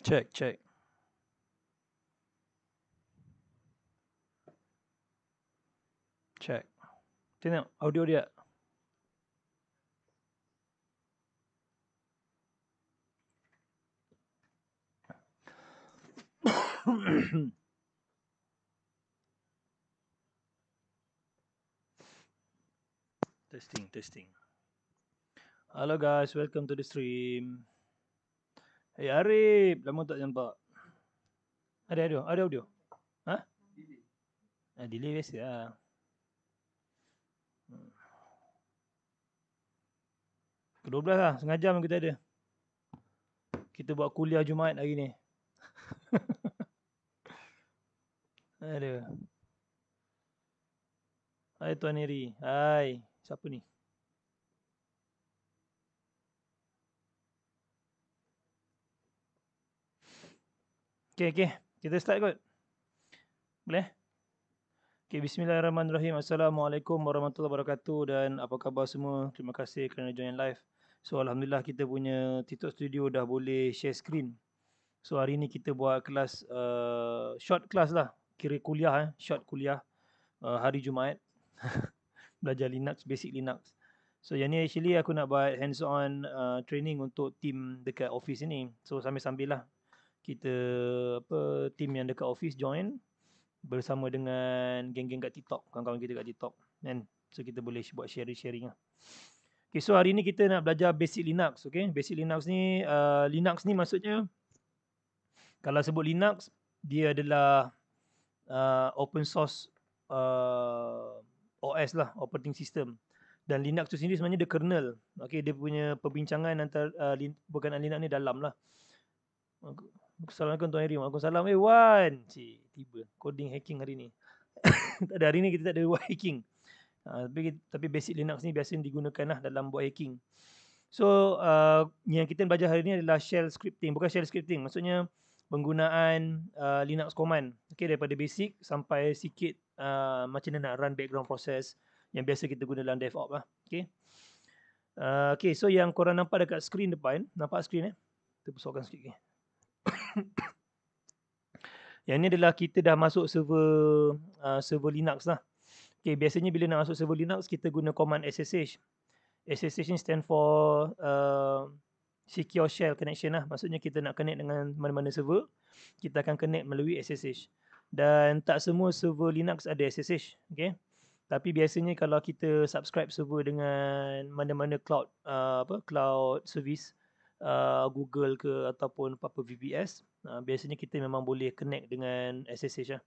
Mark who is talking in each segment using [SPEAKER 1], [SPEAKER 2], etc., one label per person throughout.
[SPEAKER 1] Check, check. Check. Tengok audio dia. Testing, testing. Hello guys, welcome to the stream. Hey Arif, lama tak nampak. Ada audio. Ha? Delay biasa lah. Ke-12 lah, setengah jam kita ada. Kita buat kuliah Jumaat hari ni. Ada. Hai Tuan Eri. Hai. Siapa ni? Okay. Kita start kot. Boleh? Okay, bismillahirrahmanirrahim. Assalamualaikum warahmatullahi wabarakatuh. Dan apa khabar semua? Terima kasih kerana join live. So, Alhamdulillah kita punya TikTok Studio dah boleh share screen. So, hari ni kita buat kelas, short class lah. Kira kuliah, short kuliah. Hari Jumaat. Belajar Linux, basic Linux. So, yang ni actually aku nak buat hands-on training untuk team dekat office ni. So, sambil-sambil lah. Kita, team yang dekat office join. Bersama dengan geng-geng kat TikTok, kawan-kawan kita kat TikTok kan. So kita boleh buat sharing lah. Okay, so hari ni kita nak belajar basic Linux. Okay, basic Linux ni, Linux ni maksudnya kalau sebut Linux, dia adalah open source OS lah, operating system. Dan Linux tu sendiri sebenarnya dia kernel. Okay, dia punya perbincangan antara berkenaan Linux ni dalam lah. Assalamualaikum Tuan Eri. Waalaikumsalam. Wan. Tiba. Coding hacking hari ni. Tak ada, hari ni kita tak ada buat hacking. Tapi basic Linux ni biasanya digunakan lah dalam buat hacking. So, yang kita belajar hari ni adalah shell scripting. Bukan shell scripting. Maksudnya penggunaan Linux command. Okay, daripada basic sampai sikit macam mana nak run background process yang biasa kita guna dalam DevOps lah. Okay. Okay, so yang korang nampak dekat screen depan. Nampak screen Kita besarkan sikit. Yang ni adalah kita dah masuk server Linux lah. Okay, biasanya bila nak masuk server Linux, kita guna command SSH. SSH ni stand for Secure Shell Connection lah. Maksudnya kita nak connect dengan mana-mana server, kita akan connect melalui SSH. Dan tak semua server Linux ada SSH. Okay. Tapi biasanya kalau kita subscribe server dengan mana-mana cloud cloud service, Google ke ataupun apa-apa VPS, biasanya kita memang boleh connect dengan SSH lah.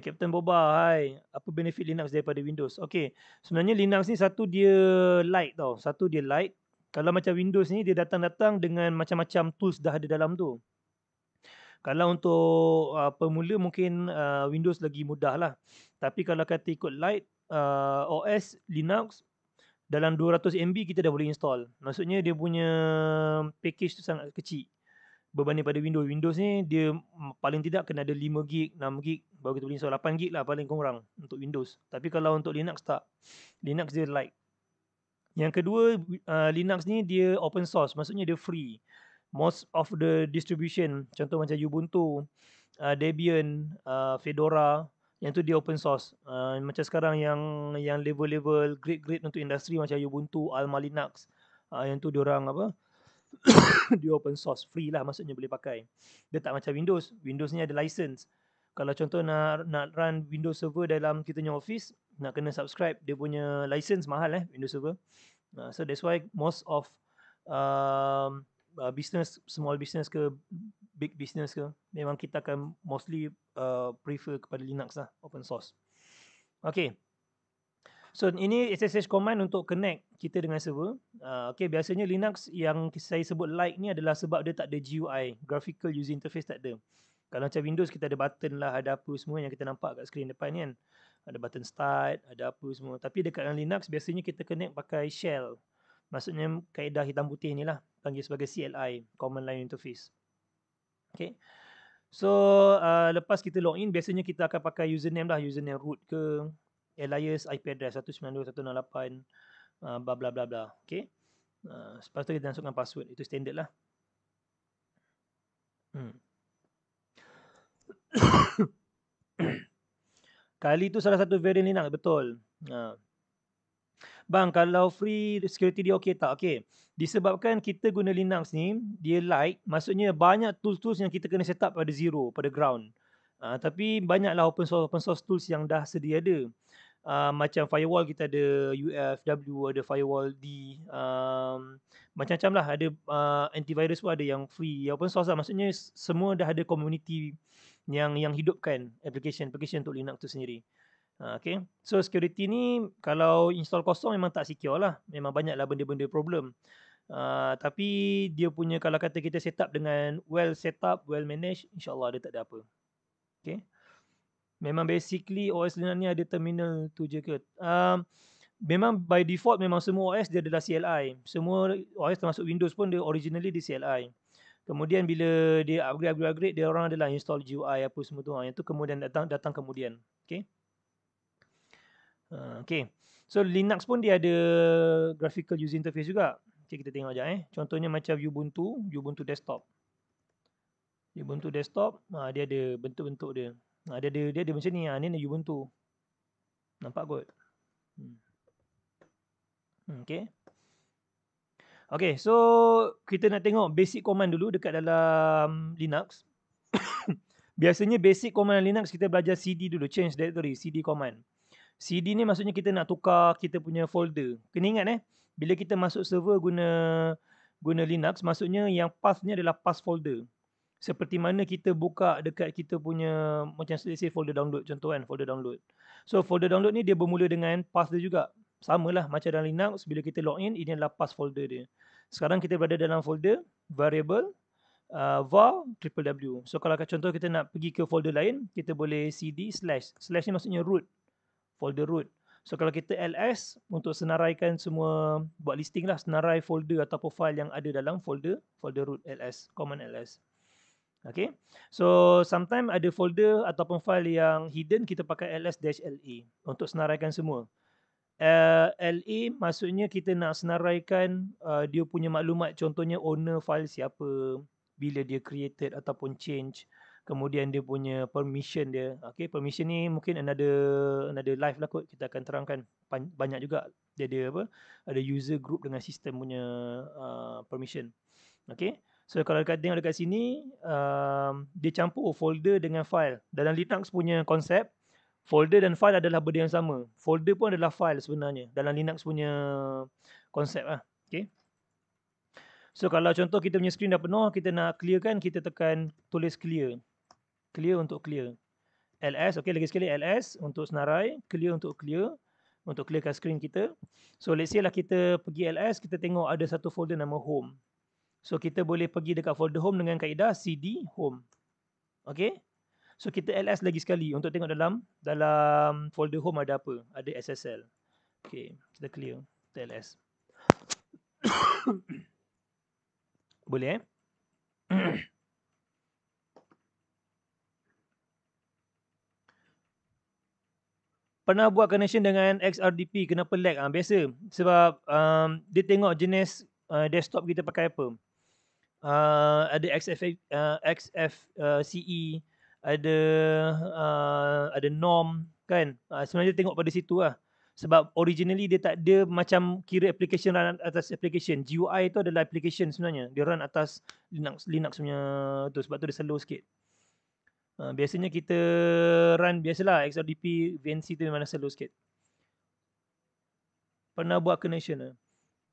[SPEAKER 1] Captain Boba, hai. Apa benefit Linux daripada Windows? Okay, sebenarnya Linux ni satu dia light tau. Satu dia light. Kalau macam Windows ni dia datang-datang dengan macam-macam tools dah ada dalam tu. Kalau untuk pemula mungkin Windows lagi mudah lah. Tapi kalau kata ikut light, OS Linux dalam 200 MB kita dah boleh install. Maksudnya dia punya package tu sangat kecil berbanding pada Windows. Windows ni dia paling tidak kena ada 5 gig, 6 gig baru kita boleh install. 8 gig lah paling kurang untuk Windows. Tapi kalau untuk Linux tak. Linux dia light. Yang kedua, Linux ni dia open source, maksudnya dia free. Most of the distribution, contoh macam Ubuntu, Debian, Fedora, yang tu dia open source. Macam sekarang yang level-level grade untuk industri macam Ubuntu, Alma Linux, yang tu diorang dia open source, free lah maksudnya boleh pakai. Dia tak macam Windows. Windows ni ada license. Kalau contoh nak run Windows Server dalam kita punya office, nak kena subscribe dia punya license mahal Windows Server. So that's why most of business, small business ke big business ke, memang kita akan mostly prefer kepada Linux lah, open source. Okay. So ini SSH command untuk connect kita dengan server. Okay, biasanya Linux yang saya sebut light ni adalah sebab dia tak ada GUI, graphical user interface tak ada. Kalau macam Windows kita ada button lah, ada apa semua yang kita nampak kat screen depan ni kan. Ada button start, ada apa semua. Tapi dekat dalam Linux biasanya kita connect pakai shell. Maksudnya kaedah hitam putih ni lah, panggil sebagai CLI, Command Line Interface. Okay. So lepas kita login, biasanya kita akan pakai username lah, username root ke, alias IP address 192.168 bla bla bla bla. Okay. Lepas tu kita masukkan password, itu standard lah. Kali tu salah satu variant Linux, betul. Bang, kalau free security dia okey tak? Okey. Disebabkan kita guna Linux ni, dia light, maksudnya banyak tools-tools yang kita kena set up pada zero, pada ground. Tapi banyaklah open source tools yang dah sedia ada. Macam firewall kita ada UFW, ada firewall D, macam-macam lah. Ada antivirus pun ada yang free, yang open source lah. Maksudnya semua dah ada community yang hidupkan application untuk Linux tu sendiri. Okay. So security ni kalau install kosong memang tak secure lah. Memang banyaklah benda-benda problem. Tapi dia punya kalau kata kita set up dengan well set up, well managed, insyaAllah dia tak ada apa. Okay. Memang basically OS Linux ni ada terminal tu je ke? Memang by default memang semua OS dia adalah CLI. Semua OS termasuk Windows pun dia originally di CLI. Kemudian bila dia upgrade, dia orang adalah install GUI apa semua tu. Yang tu kemudian datang kemudian. Okay. Okay. So Linux pun dia ada graphical user interface juga. Okay, kita tengok sekejap. Contohnya macam Ubuntu desktop. Ubuntu desktop, dia ada bentuk-bentuk dia. Dia ada macam ni. Ni Ubuntu. Nampak kot? Okay. Okay, so kita nak tengok basic command dulu dekat dalam Linux. Biasanya basic command Linux kita belajar CD dulu. Change directory, CD command. CD ni maksudnya kita nak tukar kita punya folder. Kena ingat bila kita masuk server guna Linux, maksudnya yang path ni adalah path folder. Seperti mana kita buka dekat kita punya, macam let's say folder download, contoh kan, folder download. So folder download ni dia bermula dengan path dia juga. Samalah macam dalam Linux, bila kita login, ini adalah path folder dia. Sekarang kita berada dalam folder variable var www. So kalau contoh kita nak pergi ke folder lain, kita boleh cd slash. Slash ni maksudnya root. Folder root. So kalau kita ls untuk senaraikan semua, buat listing lah, senarai folder ataupun file yang ada dalam folder root ls, command ls. Okay. So sometimes ada folder ataupun file yang hidden, kita pakai ls-la untuk senaraikan semua. LA maksudnya kita nak senaraikan dia punya maklumat, contohnya owner file siapa, bila dia created ataupun change. Kemudian dia punya permission dia. Okay, permission ni mungkin another live lah kot. Kita akan terangkan. Banyak juga dia ada apa? Ada user group dengan sistem punya permission. Okay. So kalau tengok dekat sini, dia campur folder dengan file. Dalam Linux punya konsep, folder dan file adalah benda yang sama. Folder pun adalah file sebenarnya. Dalam Linux punya konsep lah. Okay. So kalau contoh kita punya screen dah penuh, kita nak clearkan, kita tekan tulis clear. Clear untuk clear. ls, okay, lagi sekali ls untuk senarai, clear untuk clearkan screen kita. So let's say lah kita pergi ls, kita tengok ada satu folder nama home. So kita boleh pergi dekat folder home dengan kaedah cd home. Okay. So kita ls lagi sekali untuk tengok dalam folder home ada apa. Ada SSL. Okay, kita clear. Kita ls. Boleh Pernah buat connection dengan XRDP, kenapa lag? Biasa, sebab dia tengok jenis desktop kita pakai apa. Ada XFCE, ada norm kan. Sebenarnya tengok pada situ lah. Sebab originally dia tak ada macam kira application run atas application. GUI tu adalah application sebenarnya. Dia run atas Linux punya tu, sebab tu dia slow sikit. Biasanya kita run biasalah XRDP VNC tu memang slow sikit. Pernah buat connection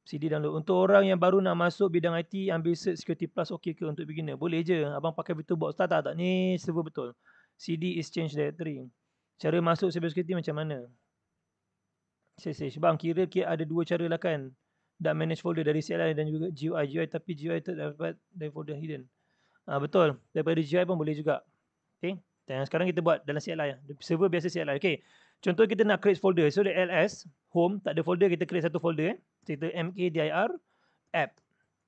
[SPEAKER 1] CD download. Untuk orang yang baru nak masuk bidang IT, ambil cert Security Plus okey ke untuk beginner? Boleh je. Abang pakai VirtualBox. Tak. Ni server betul. CD is change directory. Cara masuk cyber security macam mana? Bang, kira ada dua cara lah kan. Dah manage folder dari CLI dan juga GUI. Tapi GUI tu dapat dari folder hidden. Betul. Daripada GUI pun boleh juga. Okay. Dan sekarang kita buat dalam CLI. Server biasa CLI. Okay. Contoh kita nak create folder. So the ls, home, tak ada folder, kita create satu folder. Kita mkdir app.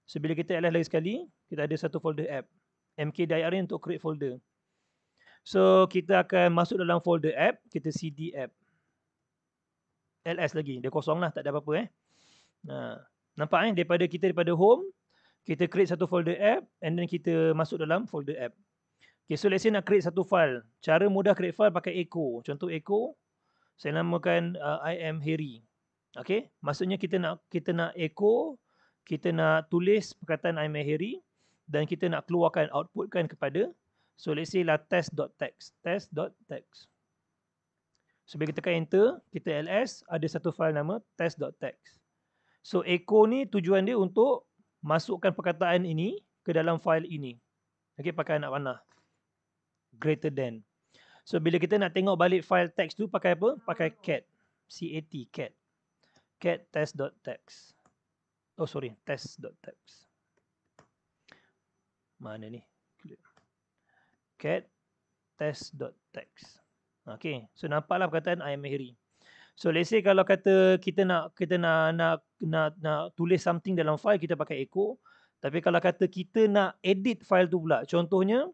[SPEAKER 1] So bila kita ls lagi sekali, kita ada satu folder app. Mkdir ni untuk create folder. So kita akan masuk dalam folder app, kita cd app. ls lagi, dia kosong lah, tak ada apa-apa. Nampak daripada home, Kita create satu folder app and then kita masuk dalam folder app. Okay, so let's say nak create satu file. Cara mudah create file pakai echo. Contoh echo, saya namakan I am Harry. Okay, maksudnya kita nak echo, kita nak tulis perkataan I am Harry dan kita nak keluarkan, outputkan kepada, so let's say lah test.txt, test.txt. So bila kita tekan enter, kita ls, ada satu file nama test.txt. So echo ni tujuan dia untuk masukkan perkataan ini ke dalam file ini. Okay, pakai anak panah. Greater than. So bila kita nak tengok balik file text tu pakai apa? Pakai cat. C-A-T, cat. Cat test.txt. Oh sorry, test.txt. Mana ni? Cat test.txt. Okay, so nampaklah perkataan I am Harry. So let's say kalau kata kita nak tulis something dalam file, kita pakai echo. Tapi kalau kata kita nak edit file tu pula, contohnya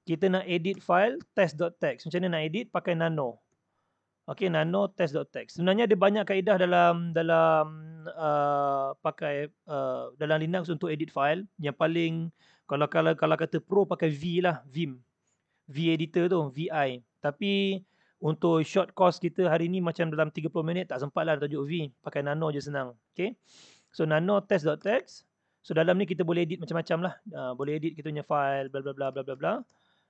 [SPEAKER 1] kita nak edit file test.txt. Macam mana nak edit? Pakai nano. Okay, nano test.txt. Sebenarnya ada banyak kaedah dalam Linux untuk edit file. Yang paling kalau kata pro pakai V lah, Vim. V editor tu, VI. Tapi untuk short course kita hari ni macam dalam 30 minit tak sempat lah tajuk V. Pakai nano je senang. Okay. So nano test.txt. So dalam ni kita boleh edit macam-macam lah. Boleh edit kita punya file, bla bla bla bla bla bla.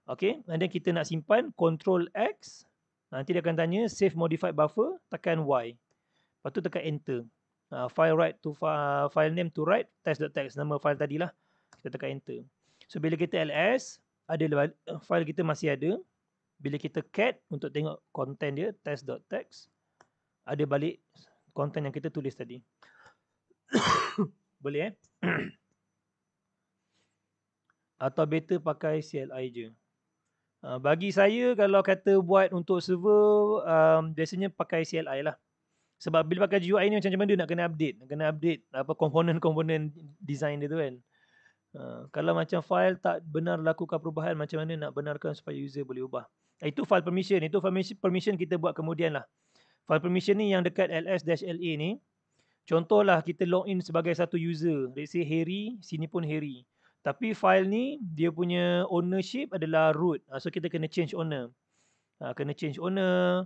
[SPEAKER 1] Okay. And then kita nak simpan, Ctrl X. Nanti dia akan tanya save modified buffer, tekan Y. Lepas tu tekan enter. File write to file name to write, test.txt. Nama file tadilah. Kita tekan enter. So bila kita ls, ada file kita masih ada. Bila kita cat untuk tengok konten dia, test.txt, ada balik konten yang kita tulis tadi. Boleh Atau better pakai CLI je. Bagi saya kalau kata buat untuk server, biasanya pakai CLI lah. Sebab bila pakai GUI ni macam-macam dia nak kena update apa komponen-komponen design dia tu kan. Kalau macam file tak benar lakukan perubahan, macam mana nak benarkan supaya user boleh ubah? Itu file permission. Itu permission kita buat kemudian lah. File permission ni yang dekat ls-la ni. Contohlah kita login sebagai satu user. Let's say Harry, sini pun Harry. Tapi file ni dia punya ownership adalah root. So kita kena change owner. Kena change owner.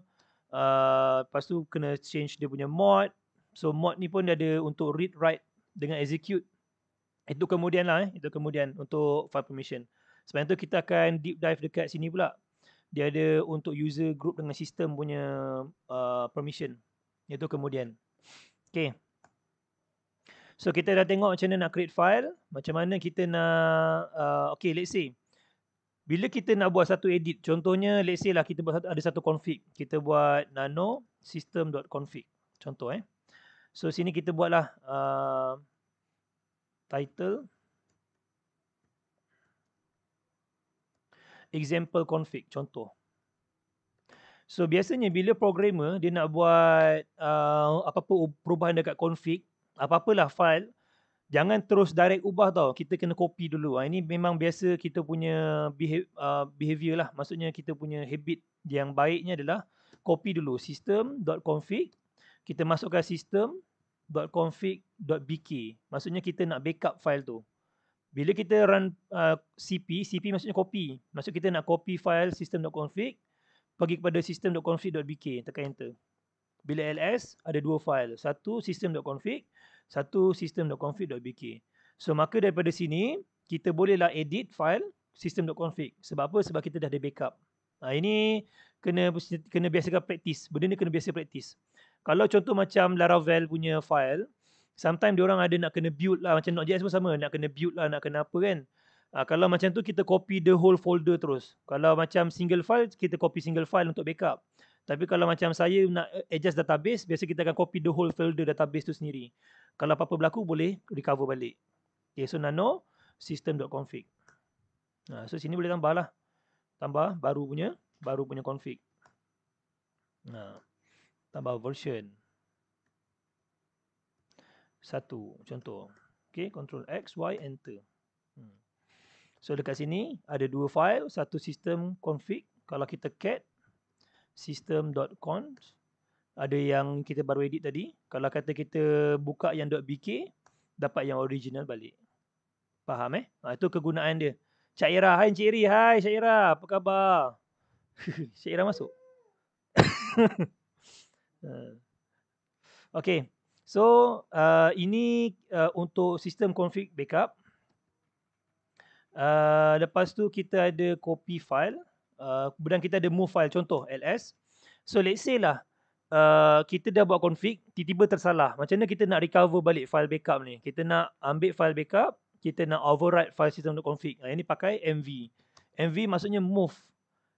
[SPEAKER 1] Lepas tu kena change dia punya mod. So mod ni pun dia ada untuk read, write dengan execute. Itu kemudian lah. Itu kemudian untuk file permission. Sebab itu kita akan deep dive dekat sini pula. Dia ada untuk user group dengan sistem punya permission. Itu kemudian. Okay. So kita dah tengok macam mana nak create file. Macam mana kita nak, okay let's say. Bila kita nak buat satu edit. Contohnya let's say lah kita buat ada satu config. Kita buat nano system.config. Contoh So sini kita buatlah title. Example config, contoh. So biasanya bila programmer dia nak buat apa-apa perubahan dekat config, apa-apalah file, jangan terus direct ubah tau. Kita kena copy dulu. Ini memang biasa kita punya behavior lah. Maksudnya kita punya habit yang baiknya adalah copy dulu. System.config. Kita masukkan system.config.bk. Maksudnya kita nak backup file tu. Bila kita run CP maksudnya copy. Maksud kita nak copy file system.config, pergi kepada system.config.bk, tekan enter. Bila ls, ada dua file. Satu system.config, satu system.config.bk. So maka daripada sini, kita bolehlah edit file system.config. Sebab apa? Sebab kita dah ada backup. Ini kena biasakan praktis. Benda ni kena biasa praktis. Kalau contoh macam Laravel punya file, sometimes diorang ada nak kena build lah. Macam Node.js pun sama. Nak kena build lah, nak kena apa kan. Kalau macam tu kita copy the whole folder terus. Kalau macam single file, kita copy single file untuk backup. Tapi kalau macam saya nak adjust database, biasa kita akan copy the whole folder database tu sendiri. Kalau apa-apa berlaku, boleh recover balik. Okay, so nano system.config. So sini boleh tambah lah. Tambah baru punya config. Tambah version. 1 contoh. Okay, Ctrl X, Y, Enter. So dekat sini ada dua file. Satu system config. Kalau kita cat system.conf, ada yang kita baru edit tadi. Kalau kata kita buka yang .bk, dapat yang original balik. Faham itu kegunaan dia. Cik Ira, hai Encik Iri. Hai Cik Ira, apa khabar? Cik Ira masuk. Okay. So, ini untuk sistem config backup. Lepas tu kita ada copy file. Kemudian kita ada move file, contoh ls. So let's say lah, kita dah buat config, tiba-tiba tersalah. Macam mana kita nak recover balik file backup ni? Kita nak ambil file backup, kita nak overwrite file system.config. Ini pakai mv. Mv maksudnya move.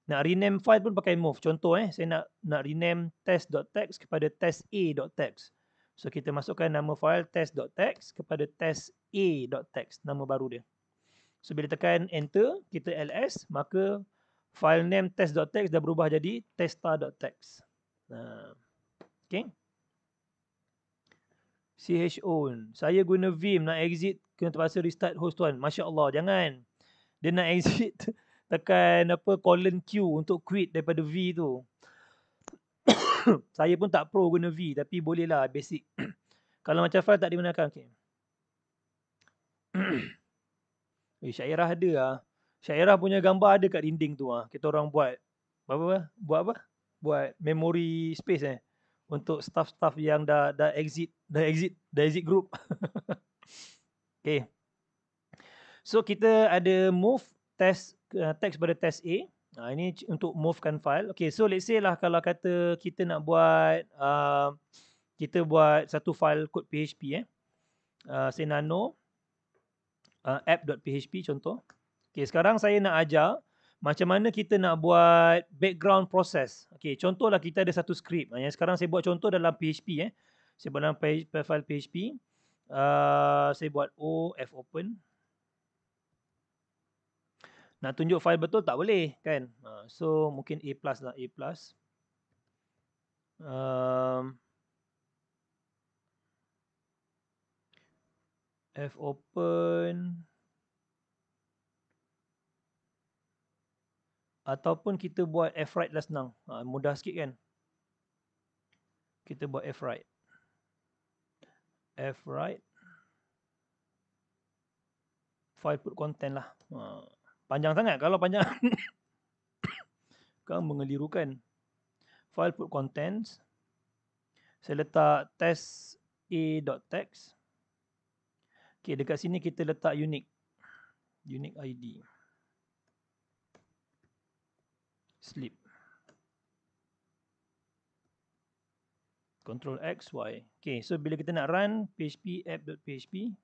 [SPEAKER 1] Nak rename file pun pakai move. Contoh saya nak rename test.txt kepada testa.txt. So kita masukkan nama file test.txt kepada testa.txt, nama baru dia. So bila tekan enter, kita ls, maka file name test.txt dah berubah jadi testa.txt. Okay. Chown, saya guna Vim nak exit kena terpaksa restart host tuan. Masya Allah, jangan. Dia nak exit tekan colon Q untuk quit daripada V tu. Saya pun tak pro guna V, tapi boleh lah basic. Kalau macam file tak digunakan, okay. Syairah ada lah. Syairah punya gambar ada kat dinding tu lah. Kita orang buat apa? Buat memory space untuk staff-staff yang dah exit group. Okay. So kita ada move text pada test A. Ini untuk movekan file. Okay, so let's say lah kalau kata kita nak buat kita buat satu file kod PHP say nano app.php contoh. Okay, sekarang saya nak ajar macam mana kita nak buat background process. Okay, contohlah kita ada satu script. Yang sekarang saya buat contoh dalam PHP. Saya buat dalam file PHP. Saya buat open. Nak tunjuk file betul tak boleh kan. So mungkin A+ lah, A+. fopen. Ataupun kita buat fwrite lah senang. Mudah sikit kan. Kita buat fwrite. Fwrite. File put content lah. Panjang sangat. Kalau panjang kan mengelirukan. File put contents. Saya letak testa.txt. Okay, dekat sini kita letak unique ID. Sleep. Control X, Y. Okay, so bila kita nak run php app.php,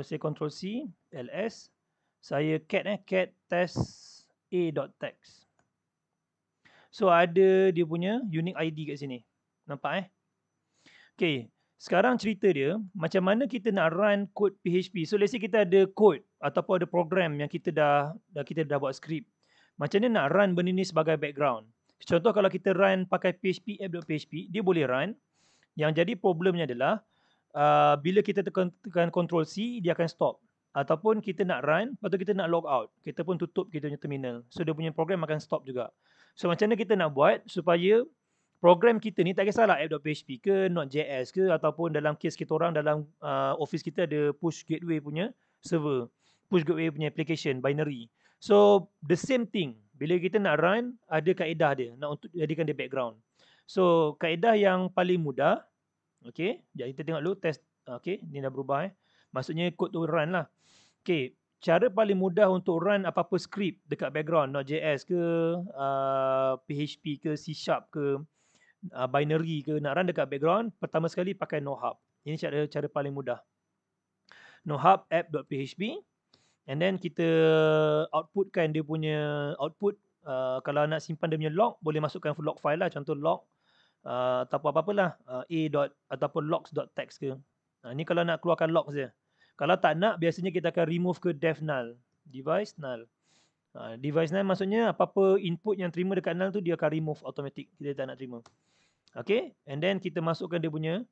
[SPEAKER 1] saya Control C, ls, saya cat testa.txt. So ada dia punya unique ID kat sini. Nampak Okay, sekarang cerita dia macam mana kita nak run kod PHP. So let's say kita ada kod ataupun ada program yang kita dah buat script. Macam mana nak run benda ni sebagai background. Contoh kalau kita run pakai php app.php, dia boleh run. Yang jadi problemnya adalah bila kita tekan Control C, dia akan stop. Ataupun kita nak run, lepas tu kita nak log out. Kita pun tutup kita punya terminal. So dia punya program akan stop juga. So macam mana kita nak buat supaya program kita ni tak kisahlah app.php ke, Node.js ke, ataupun dalam kes kita orang dalam office kita ada push gateway punya server. Push gateway punya application, binary. So the same thing. Bila kita nak run, ada kaedah dia. Nak untuk jadikan dia background. So kaedah yang paling mudah. Okay. Jadi kita tengok dulu test. Okay. Ni dah berubah Maksudnya kod tu run lah. Okay. Cara paling mudah untuk run apa-apa script dekat background. Node.js ke, PHP ke, C# ke, binary ke. Nak run dekat background. Pertama sekali pakai nohub. Ini cara paling mudah. Nohub app.php. And then kita outputkan dia punya output. Kalau nak simpan dia punya log, boleh masukkan log file lah. Contoh log ataupun apa-apalah. Ataupun logs.txt ke. Ni kalau nak keluarkan log saja. Kalau tak nak, biasanya kita akan remove ke dev null. Device null. Device null maksudnya apa-apa input yang terima dekat null tu dia akan remove automatic. Kita tak nak terima. Okay. And then kita masukkan dia punya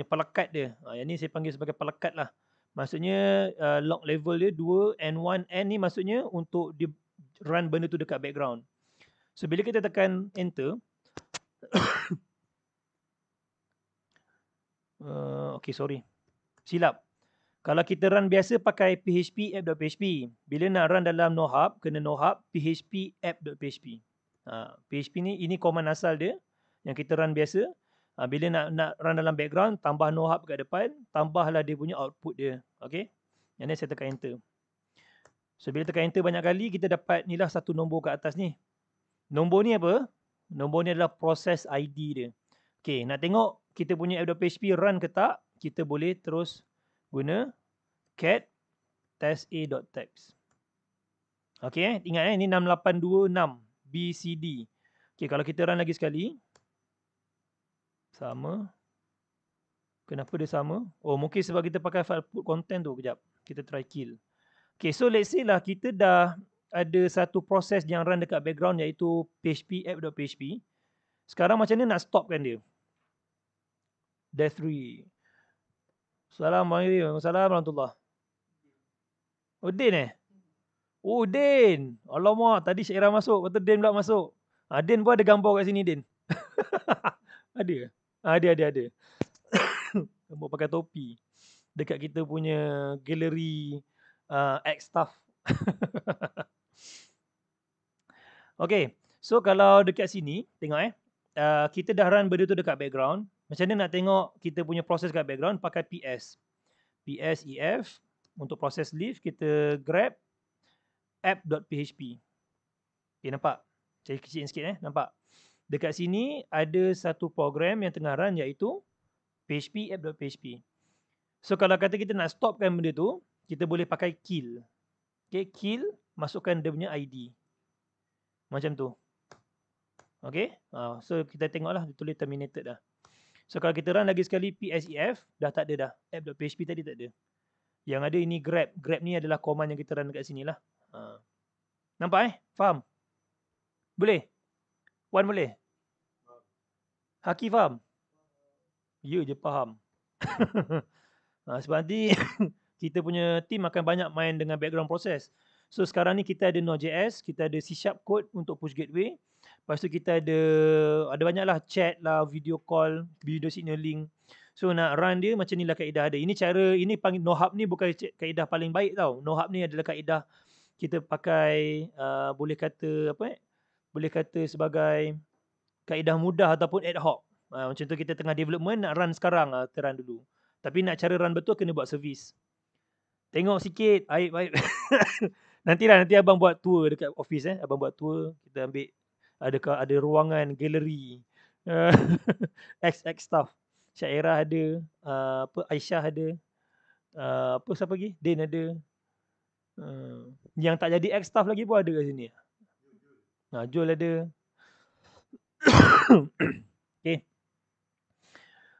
[SPEAKER 1] pelekat dia. Yang ni saya panggil sebagai pelekat lah. Maksudnya log level dia 2 and 1 and ni maksudnya untuk di run benda tu dekat background. So bila kita tekan enter Okay, sorry. Silap. Kalau kita run biasa pakai php app.php. Bila nak run dalam NoHub, kena NoHub php app.php. PHP ni, ini command asal dia yang kita run biasa. Bila nak run dalam background, tambah NoHub kat depan, tambahlah dia punya output dia. Okay. Yang ni saya tekan enter. So bila tekan enter banyak kali, kita dapat ni lah satu nombor kat atas ni. Nombor ni apa? Nombor ni adalah process ID dia. Okay, nak tengok kita punya app.php run ke tak, kita boleh terus guna cat testa.txt. Okay, ingat ini 6826 BCD. Okay, kalau kita run lagi sekali. Sama. Kenapa dia sama? Oh, mungkin sebab kita pakai file put content tu. Kejap. Kita try kill. Okay, so let's say lah kita dah ada satu proses yang run dekat background iaitu php app.php. Sekarang macam mana nak stopkan dia? Death 3. Assalamualaikum warahmatullahi. Oh, Din Oh, Din. Alamak, tadi Syairah masuk. Lepas tu Din pula masuk. Din pun ada gambar kat sini, Din. Ada ke? Ada. Gambar pakai topi. Dekat kita punya galeri X stuff. Okay. So, kalau dekat sini, tengok kita dah run benda tu dekat background. Macam mana nak tengok kita punya proses kat background? Pakai PS. PSEF. Untuk proses leave, kita grab app.php. Okay, nampak? Saya kecilin sikit nampak? Dekat sini ada satu program yang tengah run iaitu php app.php. So kalau kata kita nak stopkan benda tu, kita boleh pakai kill. Okay, kill, masukkan dia punya ID. Macam tu. Okay, so kita tengoklah dia tulis terminated dah. So kalau kita run lagi sekali PSEF, dah tak ada dah. App.php tadi tak ada. Yang ada ini grab. Grab ni adalah command yang kita run dekat sini lah. Nampak Faham? Boleh? Wan boleh? Haki faham? Ya je faham. Sebab nanti kita punya team akan banyak main dengan background proses. So sekarang ni kita ada Node.js, kita ada C# code untuk push gateway. Lepas tu kita ada banyaklah chat lah, video call, video signaling. So nak run dia macam ni lah kaedah ada. Ini panggil NoHub ni bukan kaedah paling baik tau. NoHub ni adalah kaedah kita pakai boleh kata sebagai kaedah mudah ataupun ad hoc. Macam tu kita tengah development nak run sekarang, kita run dulu. Tapi nak cara run betul kena buat servis. Tengok sikit, aib. Nanti abang buat tour dekat office abang buat tour, kita ambil ada ruangan galeri. XX stuff. Syairah ada, Aisyah ada. Siapa lagi? Din ada. Yang tak jadi X staff lagi pun ada kat sini. Jul ada.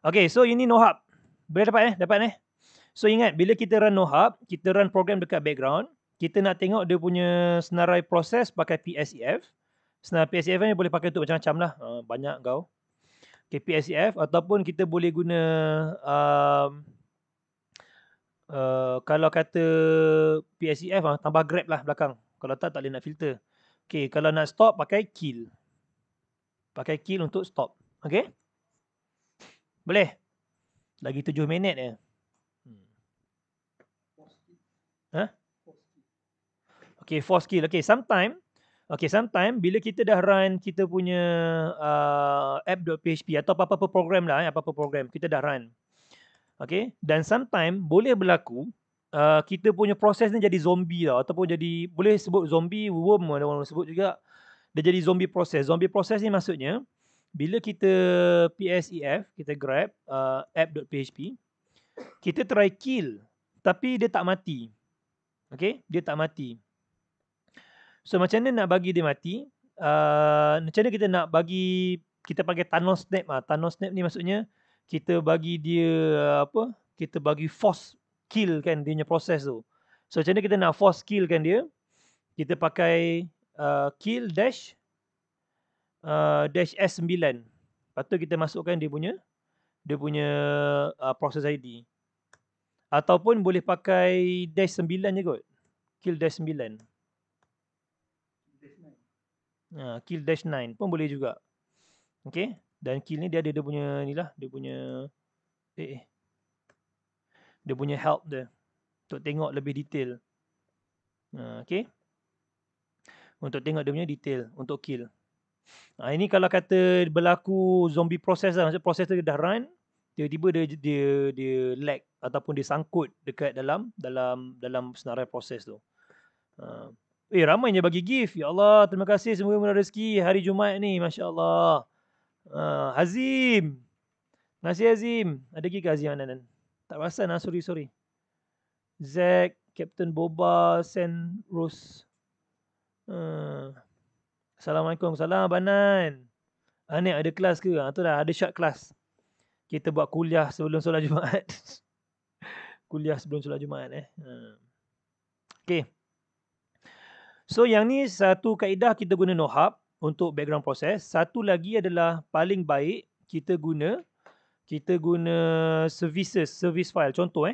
[SPEAKER 1] Okay, so ini NoHub. Boleh dapat So ingat, bila kita run NoHub, kita run program dekat background, kita nak tengok dia punya senarai proses pakai PSEF. Senarai PSEF ni boleh pakai untuk macam-macam lah. Banyak kau. Okay, PSEF ataupun kita boleh guna kalau kata PSEF tambah grab lah belakang. Kalau tak boleh nak filter. Okay, kalau nak stop pakai kill. Pakai kill untuk stop. Okay? Boleh? Lagi 7 minit je. Okay, force kill. Okay, sometime bila kita dah run kita punya app.php atau apa-apa program lah, apa-apa program kita dah run. Okay, dan sometime boleh berlaku kita punya proses ni jadi zombie tau, ataupun jadi, boleh sebut zombie, worm ada orang sebut juga. Dia jadi zombie proses. Zombie proses ni maksudnya bila kita PSEF, kita grab app.php, kita try kill tapi dia tak mati. Okay, dia tak mati. So macam mana nak bagi dia mati? Macam mana kita nak bagi, kita pakai tunnel snap. Tunnel snap ni maksudnya kita bagi dia kita bagi force kill kan dia punya proses tu. So macam mana kita nak force kill kan dia? Kita pakai kill dash S9. Lepas tu kita masukkan dia punya process ID. Ataupun boleh pakai dash 9 je kot. Kill dash 9. Kill dash 9 pun boleh juga. Okay. Dan kill ni dia ada dia punya ni lah. Dia punya Dia punya help dia untuk tengok lebih detail. Okay. Untuk tengok dia punya detail untuk kill. Ini kalau kata berlaku zombie process lah. Maksud proses tu dah run, tiba-tiba dia lag ataupun dia sangkut dekat dalam senarai proses tu. Ramainya bagi gift. Ya Allah, terima kasih, semoga murah rezeki hari Jumaat ni, masya-Allah. Hazim. Terima kasih Hazim. Ada gig Hazim Ananan. Tak perasan lah, sorry. Zack, Captain Boba, Sen Rose. Assalamualaikum. Salam Banan. Ni ada kelas ke? Tu dah ada short kelas. Kita buat kuliah sebelum solat Jumaat. Kuliah sebelum solat Jumaat Okay. So yang ni satu kaedah kita guna NoHub untuk background process. Satu lagi adalah paling baik kita guna service file. Contoh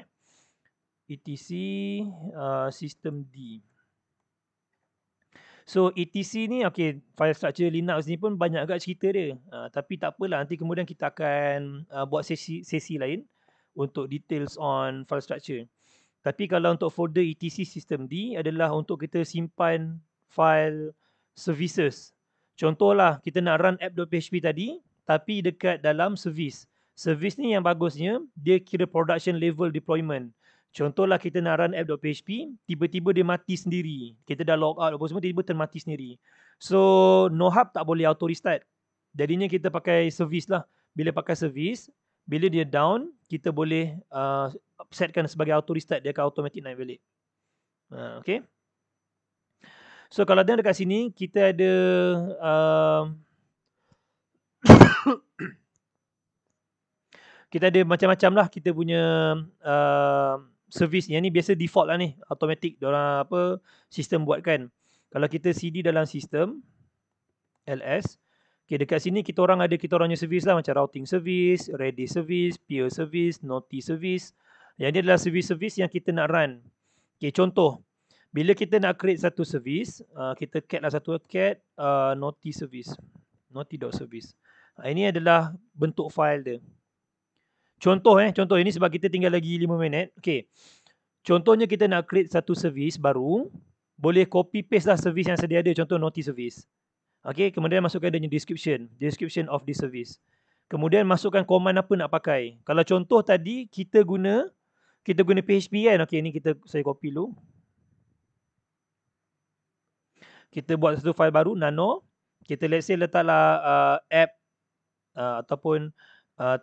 [SPEAKER 1] etc system D. So etc ni file structure Linux ni pun banyak agak cerita dia. Tapi tak apalah, nanti kemudian kita akan buat sesi lain untuk details on file structure. Tapi kalau untuk folder etc system D adalah untuk kita simpan file services. Contohlah kita nak run app.php tadi tapi dekat dalam service. Service ni yang bagusnya dia kira production level deployment. Contohlah kita nak run app.php, tiba-tiba dia mati sendiri. Kita dah log out apa semua, tiba-tiba termati sendiri. So NoHub tak boleh auto restart. Jadinya kita pakai service lah. Bila pakai service, bila dia down, kita boleh setkan sebagai auto restart, dia akan automatic naik balik. Okay. So kalau tengok dekat sini, kita ada kita ada macam-macam lah kita punya service. Yang ni biasa default lah ni, automatic diorang sistem buatkan. Kalau kita CD dalam sistem ls, dekat sini kita orangnya service lah, macam routing service, Redis service, peer service, Noti service. Yang ni adalah service yang kita nak run. Contoh, bila kita nak create satu service, kita cat lah satu cat Noti service, Noti.service. Ini adalah bentuk file dia. Contoh ini sebab kita tinggal lagi 5 minit. Contohnya kita nak create satu service baru, boleh copy paste lah service yang sedia ada, contoh Noti service. Kemudian masukkan dia description of this service. Kemudian masukkan command apa nak pakai. Kalau contoh tadi kita guna PHP kan. Ni saya copy dulu. Kita buat satu file baru nano. Kita let's say letaklah app ataupun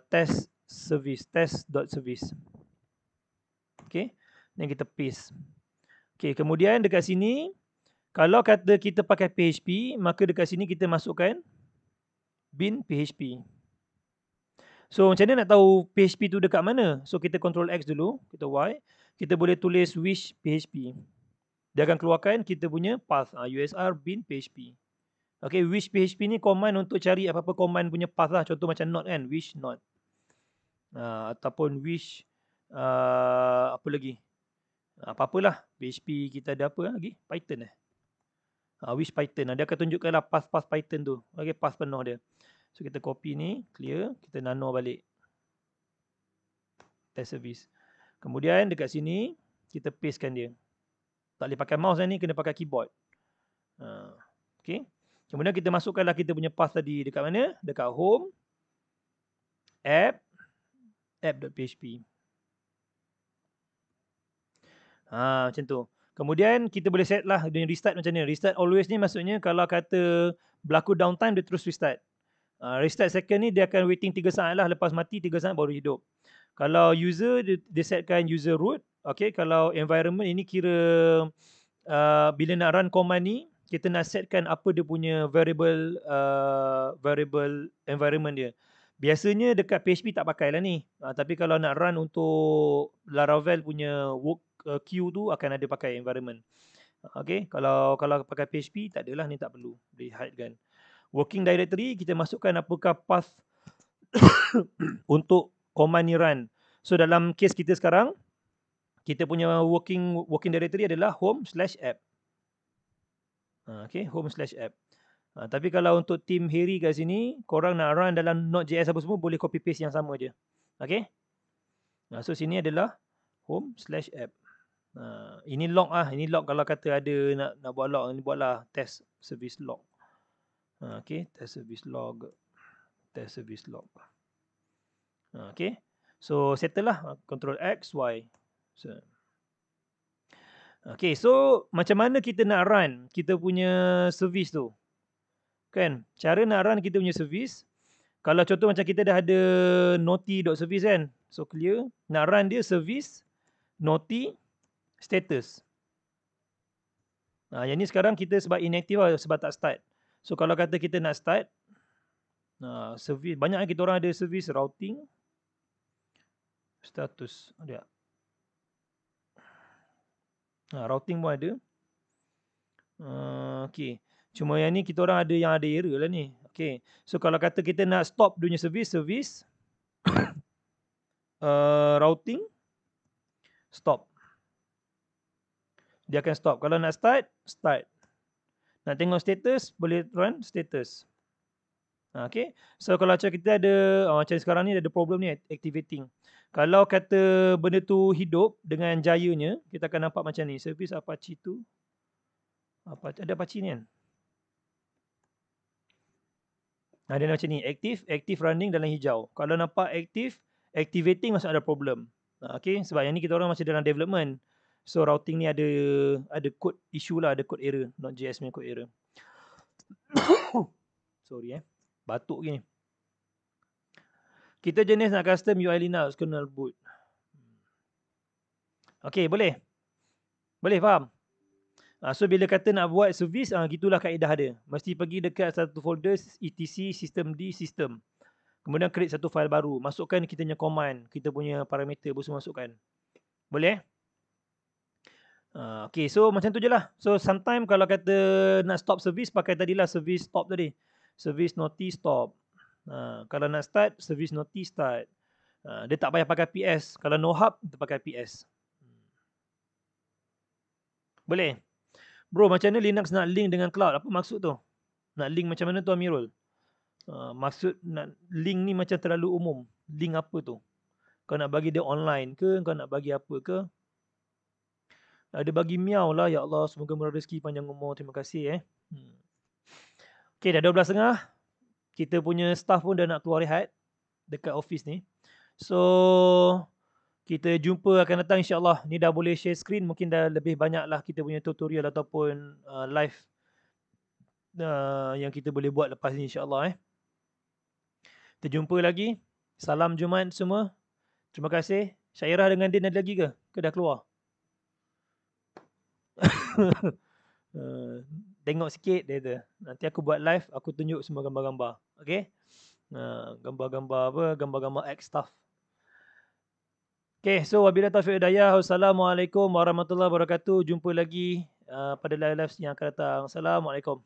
[SPEAKER 1] test service, test.service. Dan kita paste. Kemudian dekat sini, kalau kata kita pakai PHP, maka dekat sini kita masukkan bin PHP. So macam mana nak tahu PHP tu dekat mana? So kita Ctrl X dulu, kita Y, kita boleh tulis wish PHP. Dia akan keluarkan kita punya path, usr bin PHP. Wish PHP ni command untuk cari apa-apa command punya path lah. Contoh macam not kan, wish not. Ataupun wish apa lagi? Apa-apalah. PHP kita ada apa lagi? Python wish Python. Dia akan tunjukkanlah path Python tu. Path penuh dia. So kita copy ni, clear, kita nano balik. Test service. Kemudian dekat sini kita pastekan dia. Tak boleh pakai mouse ni, kena pakai keyboard. Kemudian kita masukkanlah kita punya path tadi dekat mana? Dekat home, app.php. Macam tu. Kemudian kita boleh set lah dia restart macam ni. Restart always ni maksudnya kalau kata berlaku downtime, dia terus restart. Restart second ni dia akan waiting 3 saat lah. Lepas mati 3 saat baru hidup. Kalau user, dia setkan user root. Kalau environment ini kira bila nak run command ni, kita nak setkan apa dia punya variable environment dia. Biasanya dekat PHP tak pakai lah ni. Tapi kalau nak run untuk Laravel punya work queue tu akan ada pakai environment. Kalau pakai PHP tak adalah, ni tak perlu. Boleh hide kan. Working directory kita masukkan apakah path untuk command ni run. So dalam case kita sekarang, kita punya working directory adalah home/app. Home/app. Tapi kalau untuk tim Harry kat sini, korang nak run dalam Node.js apa semua, boleh copy paste yang sama je. So sini adalah home/app. Ini log ah, ini log kalau kata ada nak buat log, ni buatlah test service log. Okay, test service log. Okay, so settle lah, control X, Y. Okay, so macam mana kita nak run kita punya service tu? Kan, cara nak run kita punya service, kalau contoh macam kita dah ada noti.service kan, so clear, nak run dia service noti status. Yang ni sekarang kita sebab inactive lah, sebab tak start. So kalau kata kita nak start, service, banyak kita orang ada service routing, status, ada. Routing pun ada. Okay. Cuma yang ni kita orang ada yang ada error lah ni. Okay. So kalau kata kita nak stop dunia service routing, stop. Dia akan stop. Kalau nak start, start. Nak tengok status, boleh run status. Okay. So kalau macam kita ada, macam sekarang ni ada problem ni, activating. Kalau kata benda tu hidup dengan jayanya, kita akan nampak macam ni. Service Apache tu. Ada Apache ni kan? Dia macam ni. Active running dalam hijau. Kalau nampak activating masuk ada problem. Okay. Sebab yang ni kita orang masih dalam development. So routing ni ada code issue lah, ada code error. Node.js punya code error. Sorry batuk gini. Kita jenis nak custom UI Linux kernel boot. Okay, boleh? Boleh faham? So bila kata nak buat service, gitulah kaedah dia. Mesti pergi dekat satu folder etc systemd system. Kemudian create satu file baru. Masukkan kita punya command, kita punya parameter pun semua masukkan. Boleh? Okay, so macam tu je lah. So sometime kalau kata nak stop service, pakai tadilah service stop tadi. Service noti stop. Kalau nak start, service noti start. Dia tak payah pakai PS. Kalau no hub, kita pakai PS. Boleh? Bro, macam mana Linux nak link dengan cloud? Apa maksud tu? Nak link macam mana tu Amirul? Maksud nak link ni macam terlalu umum. Link apa tu? Kau nak bagi dia online ke? Kau nak bagi apa ke? Ada bagi miau lah. Ya Allah, semoga murah rezeki, panjang umur. Terima kasih. Okay, dah 12.30. Kita punya staff pun dah nak keluar rehat dekat office ni. So, kita jumpa akan datang insyaAllah. Ni dah boleh share screen. Mungkin dah lebih banyak lah kita punya tutorial ataupun live yang kita boleh buat lepas ni insyaAllah. Kita jumpa lagi. Salam Jumaat semua. Terima kasih. Syairah dengan Din ada lagi ke? Ke dah keluar? Tengok sikit dia tu. Nanti aku buat live, aku tunjuk semua gambar-gambar. Okay? Gambar-gambar apa? Gambar-gambar X stuff. Okay, so wabillahi taufiq wal hidayah. Wassalamualaikum warahmatullahi wabarakatuh. Jumpa lagi pada live-live yang akan datang. Assalamualaikum.